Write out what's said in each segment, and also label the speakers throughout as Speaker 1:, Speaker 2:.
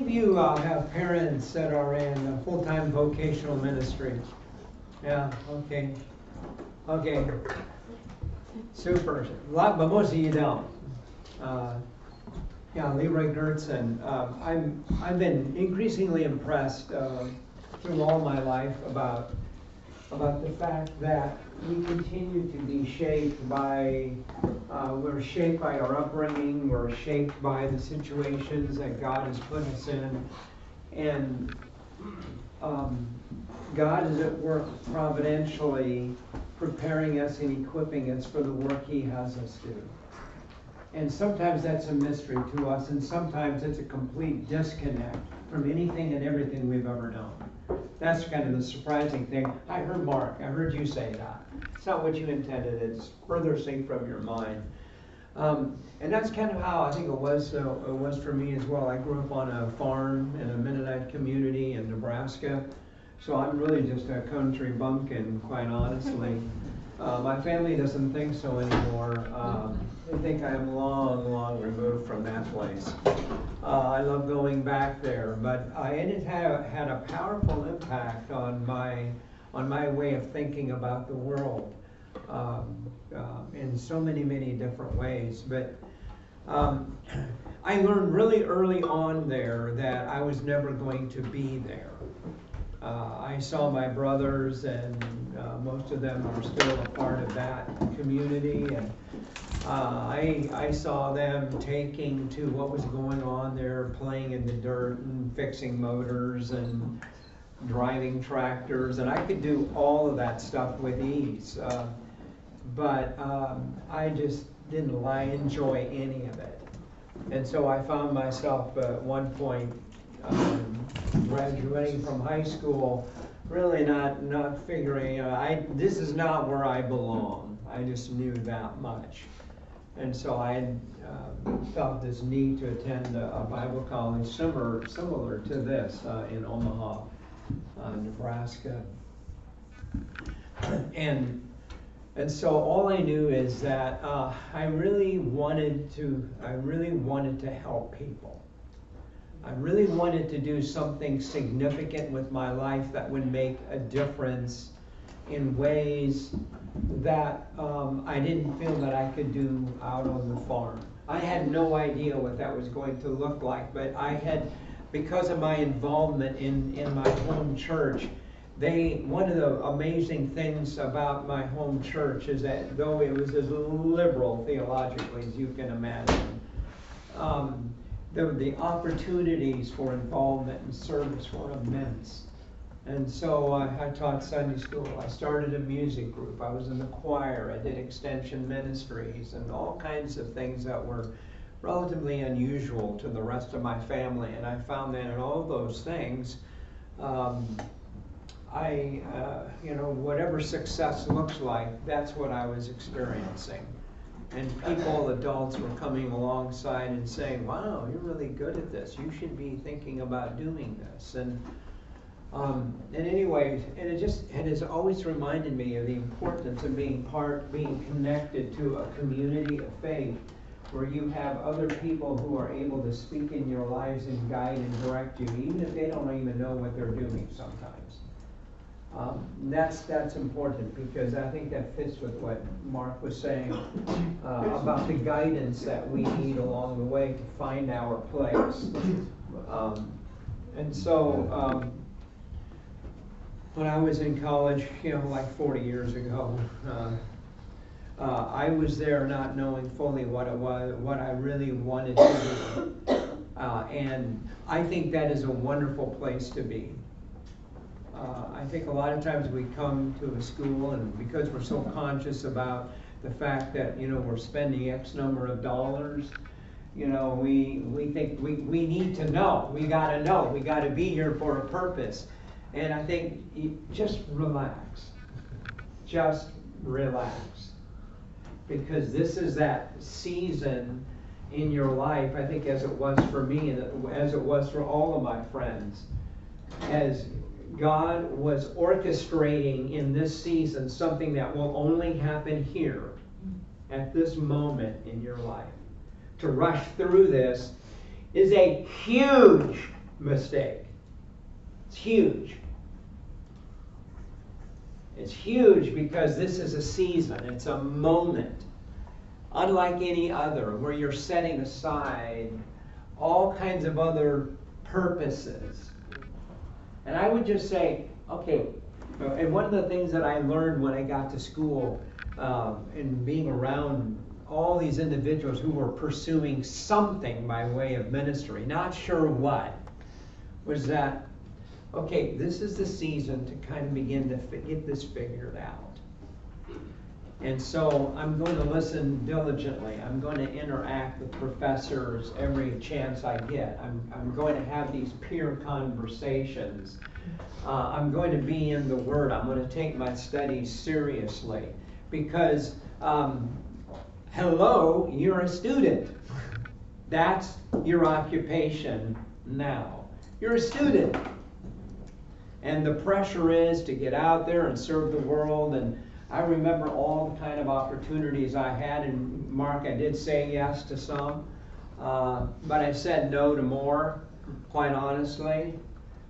Speaker 1: of you have parents that are in full-time vocational ministry? Yeah, okay. Okay. Super. A lot, but most of you don't. Yeah, Leroy Goertzen. I've been increasingly impressed through all my life about the fact that we continue to be shaped by, we're shaped by our upbringing, we're shaped by the situations that God has put us in, and God is at work providentially preparing us and equipping us for the work He has us do. And sometimes that's a mystery to us, and sometimes it's a complete disconnect from anything and everything we've ever known. That's kind of the surprising thing. I heard Mark, I heard you say that. It's not what you intended, it's furthering from your mind. And that's kind of how I think it was for me as well. I grew up on a farm in a Mennonite community in Nebraska, so I'm really just a country bumpkin, quite honestly. My family doesn't think so anymore. They think I'm long removed from that place. I love going back there, but it had a powerful impact on my way of thinking about the world in so many different ways. But I learned really early on there that I was never going to be there. I saw my brothers, and most of them are still a part of that community, and I saw them taking to what was going on there, playing in the dirt and fixing motors and driving tractors, and I could do all of that stuff with ease, but I just didn't enjoy any of it. And so I found myself at one point graduating from high school, really not figuring, this is not where I belong. I just knew that much. And so I felt this need to attend a Bible college similar to this in Omaha, Nebraska. And so all I knew is that I really wanted to help people. I really wanted to do something significant with my life that would make a difference in ways that I didn't feel that I could do out on the farm. I had no idea what that was going to look like, but I had, because of my involvement in my home church, one of the amazing things about my home church is that though it was as liberal theologically as you can imagine, the opportunities for involvement and service were immense. And so I taught Sunday school. I started a music group. I was in the choir. I did extension ministries and all kinds of things that were relatively unusual to the rest of my family. And I found that in all those things, whatever success looks like, that's what I was experiencing. And adults were coming alongside and saying, wow, you're really good at this. You should be thinking about doing this. And anyway, it has always reminded me of the importance of being connected to a community of faith where you have other people who are able to speak in your lives and guide and direct you, even if they don't even know what they're doing sometimes. That's important, because I think that fits with what Mark was saying about the guidance that we need along the way to find our place. And so when I was in college, like 40 years ago, I was there not knowing fully what I really wanted to do. And I think that is a wonderful place to be. I think a lot of times we come to a school, and because we're so conscious about the fact that we're spending X number of dollars, we think we need to know. We got to know. We got to be here for a purpose. And I think just relax. Just relax. Because this is that season in your life, I think, as it was for me and as it was for all of my friends, as God was orchestrating in this season something that will only happen here at this moment in your life. To rush through this is a huge mistake. It's huge. It's huge because this is a season. It's a moment, unlike any other, where you're setting aside all kinds of other purposes. And I would just say, okay, and one of the things that I learned when I got to school and being around all these individuals who were pursuing something by way of ministry, not sure what, was that, okay, this is the season to kind of begin to get this figured out. And so I'm going to listen diligently. I'm going to interact with professors every chance I get. I'm going to have these peer conversations. I'm going to be in the Word. I'm going to take my studies seriously because, hello, you're a student. That's your occupation now. You're a student. And the pressure is to get out there and serve the world. And I remember all the kind of opportunities I had. And Mark, I did say yes to some. But I said no to more, quite honestly,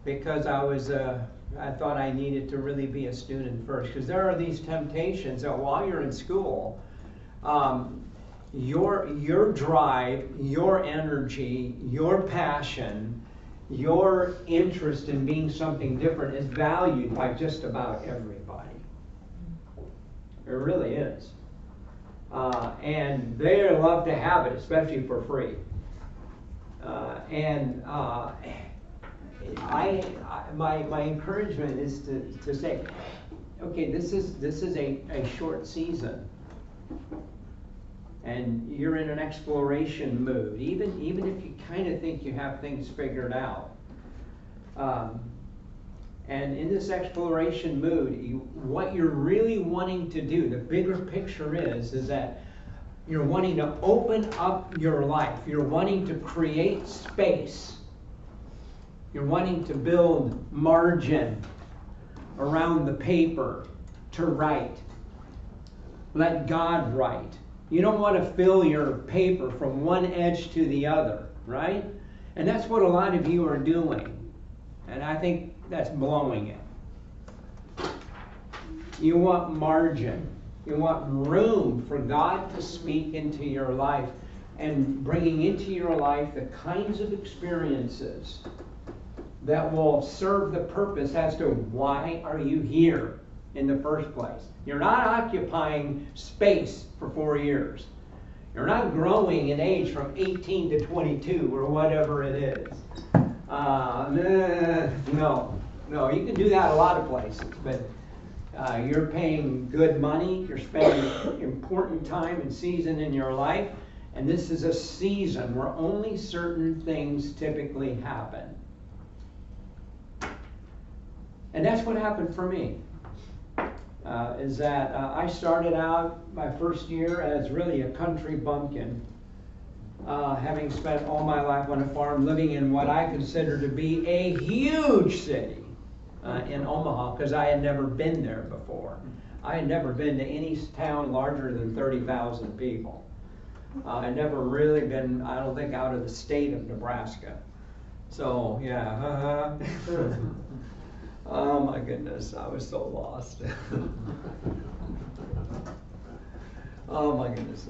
Speaker 1: because I thought I needed to really be a student first. Because there are these temptations that while you're in school, your drive, your energy, your passion, your interest in being something different is valued by just about everybody. It really is. And they love to have it, especially for free. My encouragement is to say, okay, this is a short season. And you're in an exploration mood, even if you kind of think you have things figured out. And in this exploration mood, what you're really wanting to do, the bigger picture is that you're wanting to open up your life. You're wanting to create space. You're wanting to build margin around the paper to write. Let God write. You don't want to fill your paper from one edge to the other, right? And that's what a lot of you are doing. And I think that's blowing it. You want margin. You want room for God to speak into your life and bringing into your life the kinds of experiences that will serve the purpose as to why are you here in the first place. You're not occupying space for 4 years. You're not growing in age from 18 to 22 or whatever it is. No, you can do that a lot of places, but you're paying good money, you're spending important time and season in your life, and this is a season where only certain things typically happen. And that's what happened for me. Is that I started out my first year as really a country bumpkin, having spent all my life on a farm, living in what I consider to be a huge city in Omaha, because I had never been there before. I had never been to any town larger than 30,000 people. I'd never really been, I don't think, out of the state of Nebraska. So, yeah. Oh my goodness, I was so lost. Oh my goodness.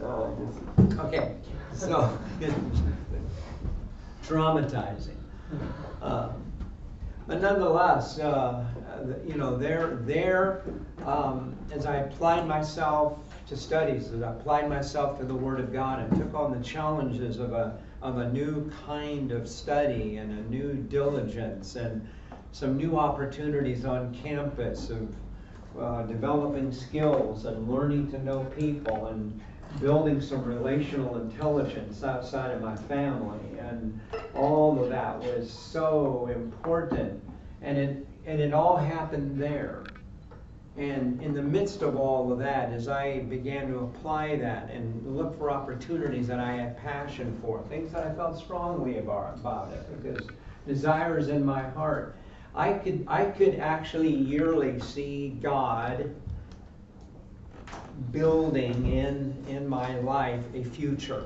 Speaker 1: Okay, so traumatizing. But nonetheless, as I applied myself to studies, as I applied myself to the Word of God and took on the challenges of a new kind of study and a new diligence and some new opportunities on campus of developing skills and learning to know people and building some relational intelligence outside of my family, and all of that was so important, and it all happened there. And in the midst of all of that, as I began to apply that and look for opportunities that I had passion for, things that I felt strongly about it, because desire is in my heart, I could actually yearly see God building in my life a future.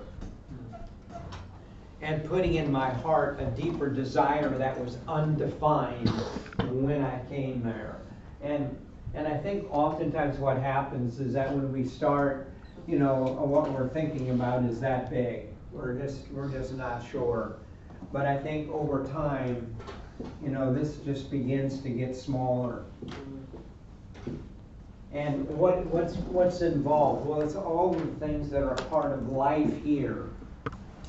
Speaker 1: and putting in my heart a deeper desire that was undefined when I came there. And I think oftentimes what happens is that when we start, what we're thinking about is that big. We're just not sure. But I think over time, this just begins to get smaller. And what's involved? Well, it's all the things that are part of life here.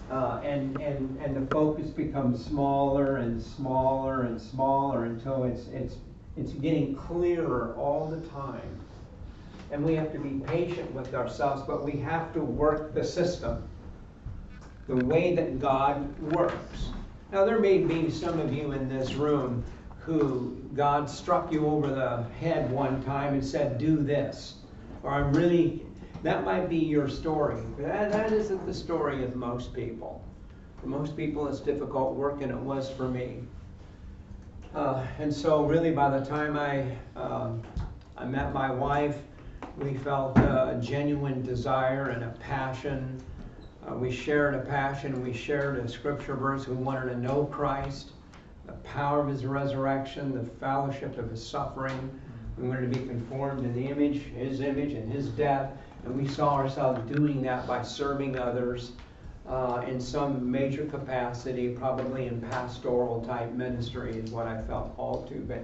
Speaker 1: And the focus becomes smaller and smaller and smaller until it's getting clearer all the time. And we have to be patient with ourselves, but we have to work the system the way that God works. Now, there may be some of you in this room who God struck you over the head one time and said, do this. Or that might be your story. That isn't the story of most people. For most people, it's difficult work, and it was for me. And so really by the time I met my wife, we felt a genuine desire and a passion. We shared a passion. We shared a scripture verse. We wanted to know Christ, the power of his resurrection, the fellowship of his suffering. We wanted to be conformed to his image and his death. And we saw ourselves doing that by serving others in some major capacity, probably in pastoral type ministry is what I felt called to. But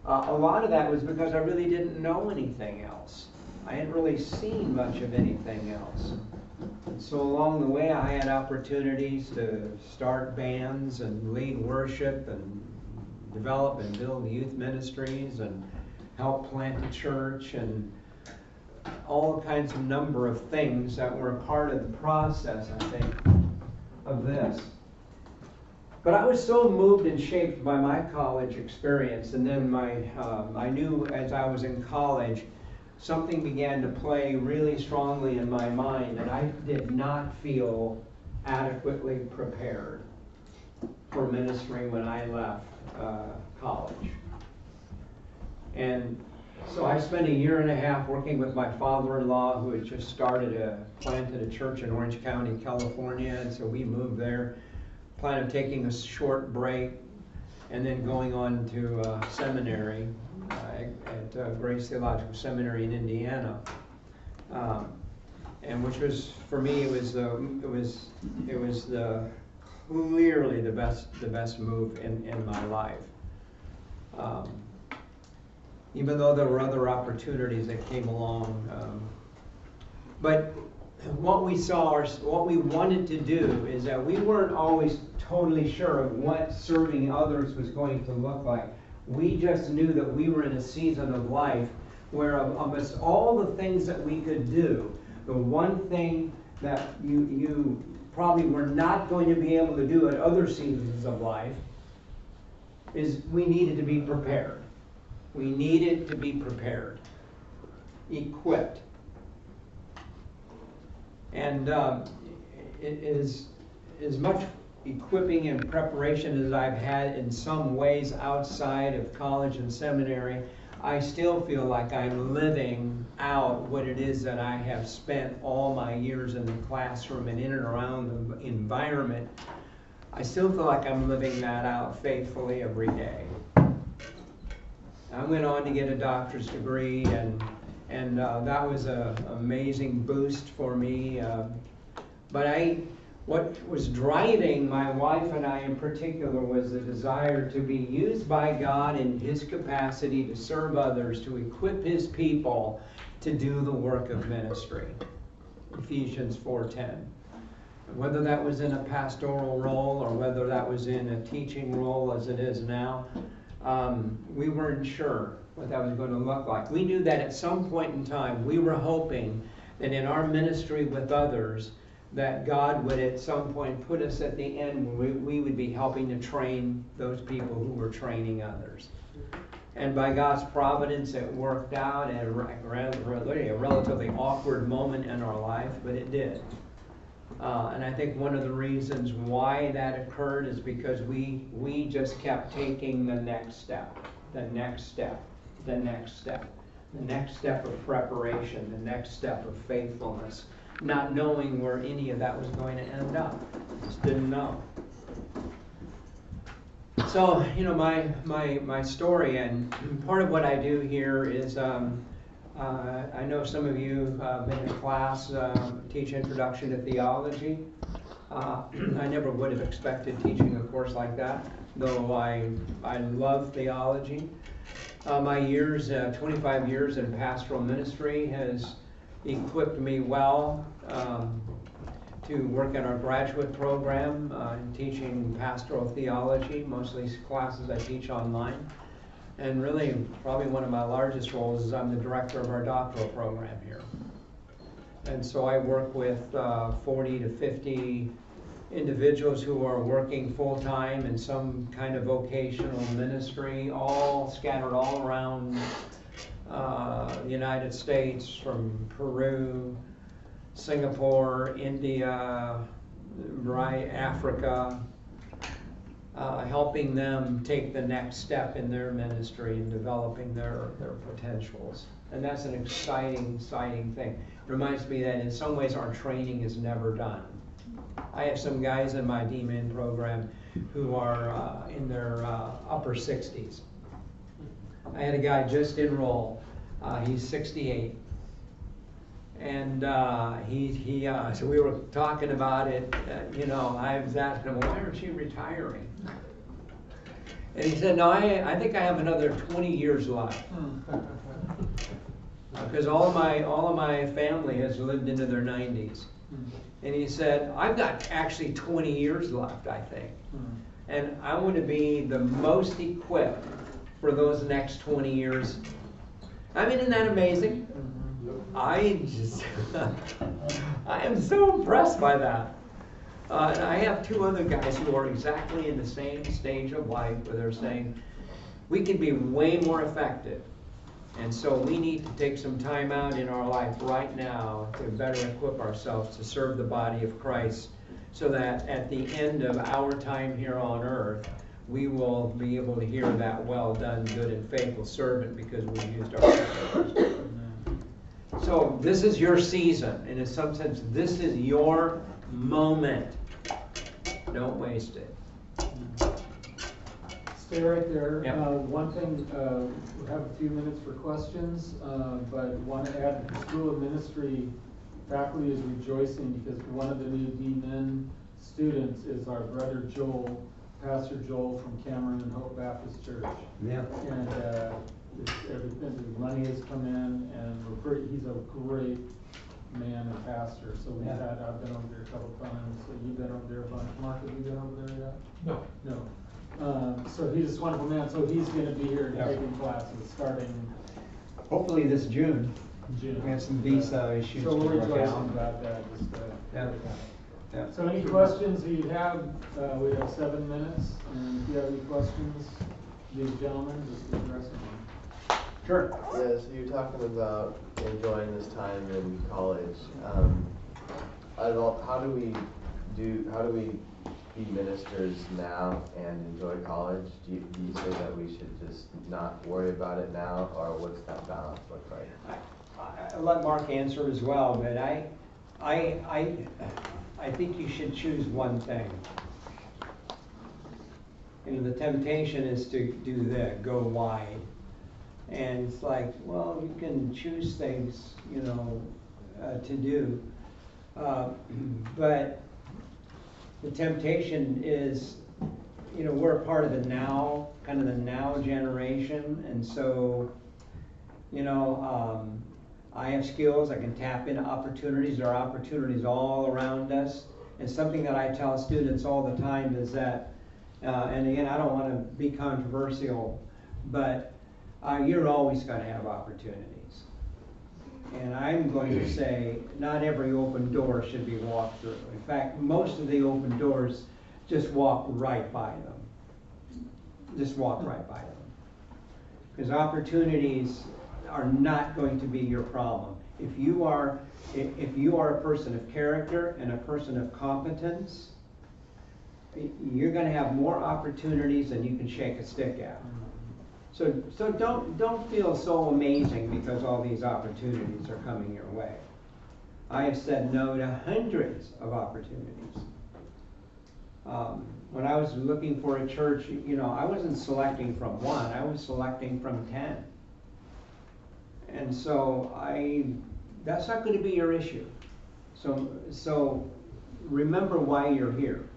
Speaker 1: a lot of that was because I really didn't know anything else. I hadn't really seen much of anything else. And so along the way, I had opportunities to start bands and lead worship and develop and build youth ministries and help plant a church and all kinds of number of things that were a part of the process, I think, of this. But I was so moved and shaped by my college experience, and then I knew as I was in college, something began to play really strongly in my mind, and I did not feel adequately prepared for ministry when I left college. And so I spent 1.5 years working with my father-in-law, who had just planted a church in Orange County, California, and so we moved there. Plan of taking a short break and then going on to seminary at Grace Theological Seminary in Indiana, and which was, for me, it was clearly the best move in my life. Even though there were other opportunities that came along. But what we wanted to do is that we weren't always totally sure of what serving others was going to look like. We just knew that we were in a season of life where amidst all the things that we could do, the one thing that you probably were not going to be able to do at other seasons of life is we needed to be prepared. We needed to be prepared, equipped. And it is as much equipping and preparation as I've had in some ways outside of college and seminary, I still feel like I'm living out what it is that I have spent all my years in the classroom and in and around the environment. I still feel like I'm living that out faithfully every day. I went on to get a doctor's degree, and that was an amazing boost for me. But what was driving my wife and I in particular was the desire to be used by God in his capacity to serve others, to equip his people to do the work of ministry. Ephesians 4:10. Whether that was in a pastoral role or whether that was in a teaching role as it is now, we weren't sure what that was going to look like. We knew that at some point in time, we were hoping that in our ministry with others, that God would at some point put us at the end when we would be helping to train those people who were training others. And by God's providence, it worked out at a relatively awkward moment in our life, but it did. And I think one of the reasons why that occurred is because we just kept taking the next step, the next step, the next step, the next step of preparation, the next step of faithfulness, not knowing where any of that was going to end up. Just didn't know. So, you know, my story, and part of what I do here is, I know some of you have been in class, teach Introduction to Theology. I never would have expected teaching a course like that, though I love theology. My years, 25 years in pastoral ministry has equipped me well to work in our graduate program in teaching pastoral theology. Most of these classes I teach online. And really, probably one of my largest roles is I'm the director of our doctoral program here. And so I work with 40 to 50 individuals who are working full-time in some kind of vocational ministry, all scattered all around the United States, from Peru, Singapore, India, Africa, helping them take the next step in their ministry and developing their potentials. And that's an exciting thing. It reminds me that in some ways our training is never done. I have some guys in my D-Min program who are in their upper 60s. I had a guy just enroll. He's 68. And so we were talking about it, you know, I was asking him, why aren't you retiring? And he said, no, I think I have another 20 years left. Because all of my family has lived into their 90s. And he said, I've got actually 20 years left, I think. And I want to be the most equipped for those next 20 years. I mean, isn't that amazing? I am so impressed by that. And I have two other guys who are exactly in the same stage of life where they're saying, we can be way more effective. And so we need to take some time out in our life right now to better equip ourselves to serve the body of Christ, so that at the end of our time here on earth, we will be able to hear that well done, good and faithful servant, because we used our effort. So this is your season, and in some sense, this is your moment. Don't waste it.
Speaker 2: Stay right there.
Speaker 1: Yep.
Speaker 2: One thing, we have a few minutes for questions, but want to add that the School of Ministry faculty is rejoicing because one of the new D-Min students is our brother Joel, Pastor Joel from Cameron and Hope Baptist Church.
Speaker 1: Yeah.
Speaker 2: And everything, the money has come in, and he's a great man and pastor. So I've been over there a couple times. So you've been over there a bunch. Mark, have you been over there yet?
Speaker 3: No.
Speaker 2: No. So he's a wonderful man. So he's going to be here taking classes starting
Speaker 1: Hopefully this June.
Speaker 2: June.
Speaker 1: We have some visa issues
Speaker 2: So
Speaker 1: to
Speaker 2: we're
Speaker 1: work
Speaker 2: rejoicing
Speaker 1: out.
Speaker 2: about that.
Speaker 1: Yeah. Yeah.
Speaker 2: So any questions you have? We have 7 minutes, and if you have any questions, these gentlemen, just address them.
Speaker 1: Sure.
Speaker 4: Yeah, so you're talking about enjoying this time in college. How do we be ministers now and enjoy college? Do you say that we should just not worry about it now, or what's that balance look like?
Speaker 1: I'll let Mark answer as well, but I think you should choose one thing. You know, the temptation is to do that, go wide. And it's like, well, you can choose things, you know, to do. But the temptation is, you know, we're a part of the now, kind of the now generation. And so, you know, I have skills, I can tap into opportunities. There are opportunities all around us. And something that I tell students all the time is that, and again, I don't want to be controversial, but you're always going to have opportunities. And I'm going to say not every open door should be walked through. In fact, most of the open doors, just walk right by them. Just walk right by them. Because opportunities are not going to be your problem. If you are a person of character and a person of competence, you're going to have more opportunities than you can shake a stick at. So don't feel so amazing because all these opportunities are coming your way. I have said no to hundreds of opportunities. When I was looking for a church, you know, I wasn't selecting from one, I was selecting from 10. And so that's not going to be your issue. So remember why you're here.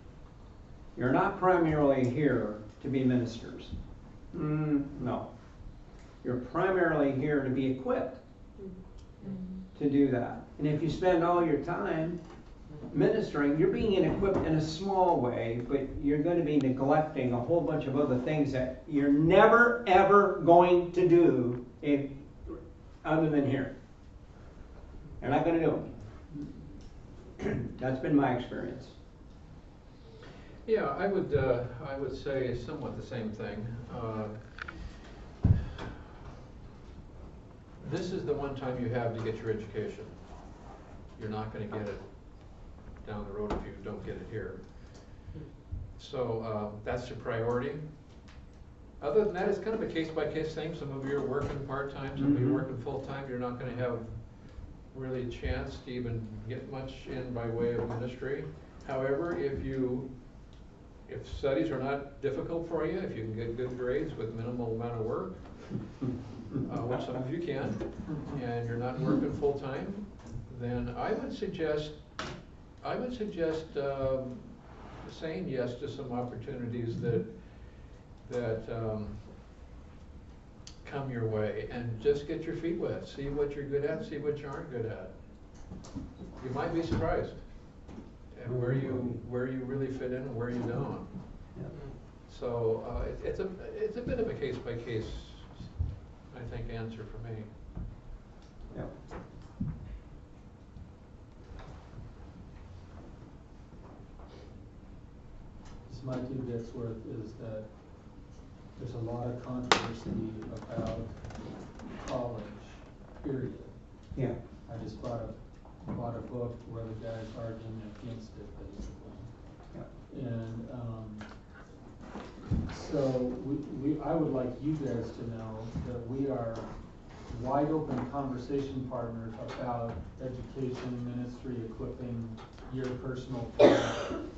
Speaker 1: You're not primarily here to be ministers. No. You're primarily here to be equipped to do that. And if you spend all your time ministering, you're being equipped in a small way, but you're going to be neglecting a whole bunch of other things that you're never ever going to do other than here. You're not going to do them. That's been my experience.
Speaker 3: Yeah, I would say somewhat the same thing. This is the one time you have to get your education. You're not going to get it down the road if you don't get it here. So that's your priority. Other than that, it's kind of a case-by-case thing. Some of you are working part-time, some of you are working full-time. You're not going to have really a chance to even get much in by way of ministry. However, if studies are not difficult for you, if you can get good grades with minimal amount of work, which some of you can, and you're not working full-time, then I would suggest saying yes to some opportunities that come your way, and just get your feet wet. See what you're good at, see what you aren't good at. You might be surprised at where you really fit in and where you don't.
Speaker 1: Yep.
Speaker 3: So it's a bit of a case by case, I think, answer for me.
Speaker 1: Yep.
Speaker 2: My 2 bits worth is that there's a lot of controversy about college, period.
Speaker 1: Yeah.
Speaker 2: I just bought a book where the guy's arguing against it, basically.
Speaker 1: Yeah.
Speaker 2: And so I would like you guys to know that we are wide open conversation partners about education, ministry, equipping your personal time.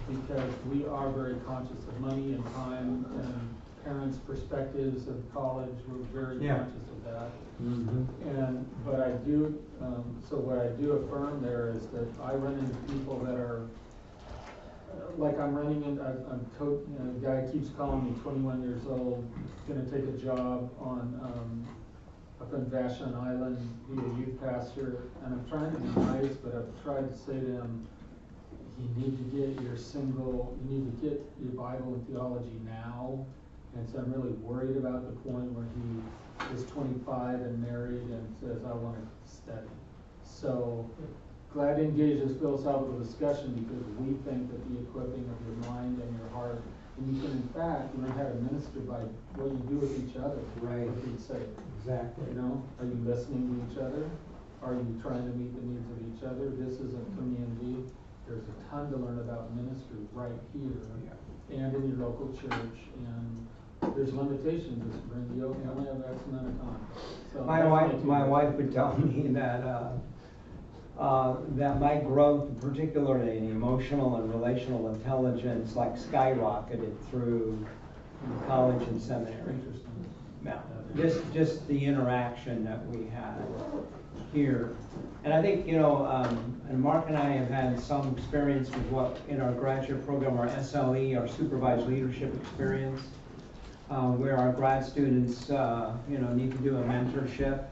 Speaker 2: Because we are very conscious of money and time and parents' perspectives of college. We're very conscious of that. But I do, so what I do affirm there is that I run into people that are, like I'm running into, a guy keeps calling me 21 years old, gonna take a job on, up in Vashon Island, be a youth pastor, and I'm trying to be nice, but I've tried to say to him, you need to get you need to get your Bible and theology now. And so I'm really worried about the point where he is 25 and married and says, I want to study. So glad to engage this philosophical discussion, because we think that the equipping of your mind and your heart, and you can in fact learn how to minister by what you do with each other.
Speaker 1: Right.
Speaker 2: For Pete's sake.
Speaker 1: Exactly.
Speaker 2: You know, are you listening to each other? Are you trying to meet the needs of each other? This is a community. There's a ton to learn about ministry right here and in your local church, and there's limitations. You only have X amount of time. So
Speaker 1: My wife would tell me that that my growth, particularly in emotional and relational intelligence, like skyrocketed through college and seminary.
Speaker 2: Interesting.
Speaker 1: Yeah. Just the interaction that we had here. And I think, and Mark and I have had some experience with what in our graduate program, our SLE, our supervised leadership experience, where our grad students, need to do a mentorship.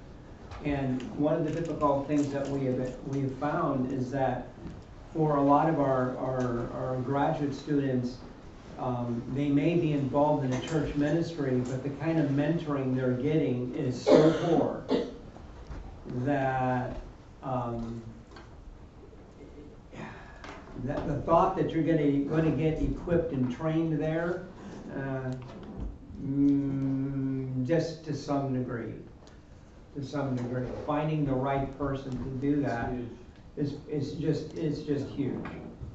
Speaker 1: And one of the difficult things that we have found is that for a lot of our graduate students, they may be involved in a church ministry, but the kind of mentoring they're getting is so poor that the thought that you're going to get equipped and trained there, just to some degree, finding the right person to do that is just huge,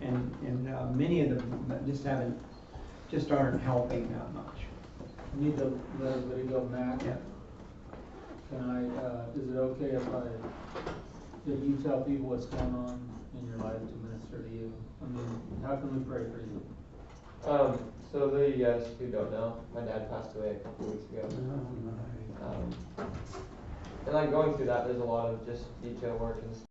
Speaker 1: and many of them just aren't helping that much.
Speaker 2: I need to let everybody go, Matt.
Speaker 1: Yeah.
Speaker 2: Can I, is it okay if that you tell people what's going on in your life to minister to you? I mean, how can we pray for you?
Speaker 5: So the who don't know, my dad passed away a couple weeks ago. And like going through that, there's a lot of just detail work and